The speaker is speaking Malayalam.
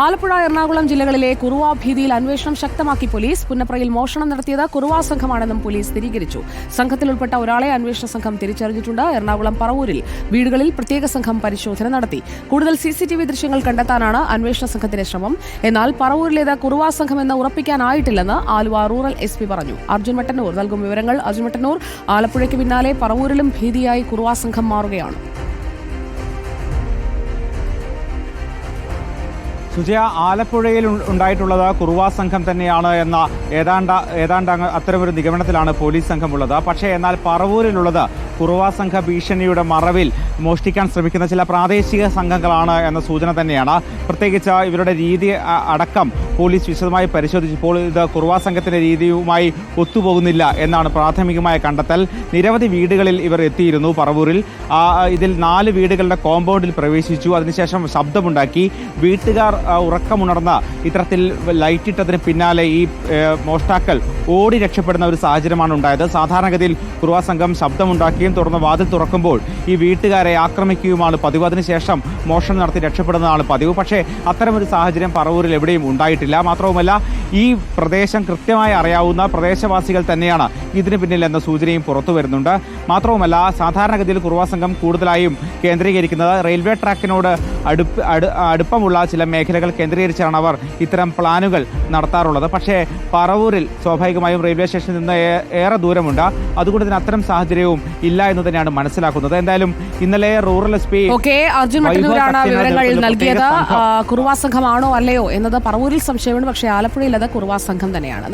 ആലപ്പുഴ, എറണാകുളം ജില്ലകളിലെ കുറുവ ഭീതിയിൽ അന്വേഷണം ശക്തമാക്കി പോലീസ്. പുന്നപ്രയിൽ മോഷണം നടത്തിയത് കുറുവ സംഘമാണെന്നും പോലീസ് സ്ഥിരീകരിച്ചു. സംഘത്തിൽ ഉൾപ്പെട്ട ഒരാളെ അന്വേഷണ സംഘം തിരിച്ചറിഞ്ഞിട്ടുണ്ട്. എറണാകുളം പറവൂരിൽ വീടുകളിൽ പ്രത്യേക സംഘം പരിശോധന നടത്തി. കൂടുതൽ CCTV ദൃശ്യങ്ങൾ കണ്ടെത്താനാണ് അന്വേഷണ സംഘത്തിന്റെ ശ്രമം. എന്നാൽ പറവൂരിലേത് കുറുവ സംഘമെന്ന് ഉറപ്പിക്കാനായിട്ടില്ലെന്ന് ആലുവ റൂറൽ SP പറഞ്ഞു. അർജുൻ മട്ടന്നൂർ നൽകും വിവരങ്ങൾ. അർജുൻ മട്ടന്നൂർ, ആലപ്പുഴയ്ക്ക് പിന്നാലെ പറവൂരിലും ഭീതിയായി കുറുവ സംഘം മാറുകയാണ്. സുജയ, ആലപ്പുഴയിൽ ഉണ്ടായിട്ടുള്ളത് കുറുവ സംഘം തന്നെയാണ് എന്ന ഏതാണ്ട് അത്തരമൊരു നിഗമനത്തിലാണ് പോലീസ് സംഘമുള്ളത്. പക്ഷേ എന്നാൽ പറവൂരിലുള്ളത് കുറുവ സംഘ ഭീഷണിയുടെ മറവിൽ മോഷ്ടിക്കാൻ ശ്രമിക്കുന്ന ചില പ്രാദേശിക സംഘങ്ങളാണ് എന്ന സൂചന തന്നെയാണ്. പ്രത്യേകിച്ച് ഇവരുടെ രീതി അടക്കം പോലീസ് വിശദമായി പരിശോധിച്ചപ്പോൾ ഇത് കുറുവ സംഘത്തിന്റെ രീതിയുമായി ഒത്തുപോകുന്നില്ല എന്നാണ് പ്രാഥമികമായ കണ്ടെത്തൽ. നിരവധി വീടുകളിൽ ഇവർ എത്തിയിരുന്നു പറവൂരിൽ. ഇതിൽ 4 വീടുകളുടെ കോമ്പൗണ്ടിൽ പ്രവേശിച്ചു. അതിനുശേഷം ശബ്ദമുണ്ടാക്കി. വീട്ടുകാർ ഉറക്കമുണർന്ന ഇത്തരത്തിൽ ലൈറ്റിട്ടതിന് പിന്നാലെ ഈ മോഷ്ടാക്കൾ ഓടി രക്ഷപ്പെടുന്ന ഒരു സാഹചര്യമാണ് ഉണ്ടായത്. സാധാരണഗതിയിൽ കുറുവ സംഘം ശബ്ദമുണ്ടാക്കിയും തുടർന്ന് വാതിൽ തുറക്കുമ്പോൾ ഈ വീട്ടുകാരെ ആക്രമിക്കുകയുമാണ് പതിവ്. അതിനുശേഷം മോഷണം നടത്തി രക്ഷപ്പെടുന്നതാണ് പതിവ്. പക്ഷേ അത്തരമൊരു സാഹചര്യം പറവൂരിൽ എവിടെയും ഉണ്ടായിട്ടില്ല. മാത്രവുമല്ല, ഈ പ്രദേശം കൃത്യമായി അറിയാവുന്ന പ്രദേശവാസികൾ തന്നെയാണ് ഇതിന് പിന്നിൽ എന്ന സൂചനയും പുറത്തു വരുന്നുണ്ട്. മാത്രവുമല്ല, സാധാരണഗതിയിൽ കുറുവ സംഘം കൂടുതലായും കേന്ദ്രീകരിക്കുന്നത് റെയിൽവേ ട്രാക്കിനോട് അടുപ്പമുള്ള ചില മേഖലകൾ കേന്ദ്രീകരിച്ചാണ് അവർ ഇത്തരം പ്ലാനുകൾ നടത്താറുള്ളത്. പക്ഷേ പറവൂരിൽ സ്വാഭാവികമായും റെയിൽവേ സ്റ്റേഷനിൽ നിന്ന് ഏറെ ദൂരമുണ്ട്. അതുകൊണ്ട് തന്നെ അത്തരം സാഹചര്യവും ഇല്ല എന്ന് തന്നെയാണ് മനസ്സിലാക്കുന്നത്. എന്തായാലും ഇന്നലെ റൂറൽ SP അർജുൻ മട്ടന്നൂരാണ് വിവരങ്ങൾ നൽകിയത്. കുറുവ സംഘമാണോ അല്ലയോ എന്നത് പറവൂരിൽ സംശയമുണ്ട്. പക്ഷേ ആലപ്പുഴയിൽ അത് കുറുവ സംഘം തന്നെയാണ്.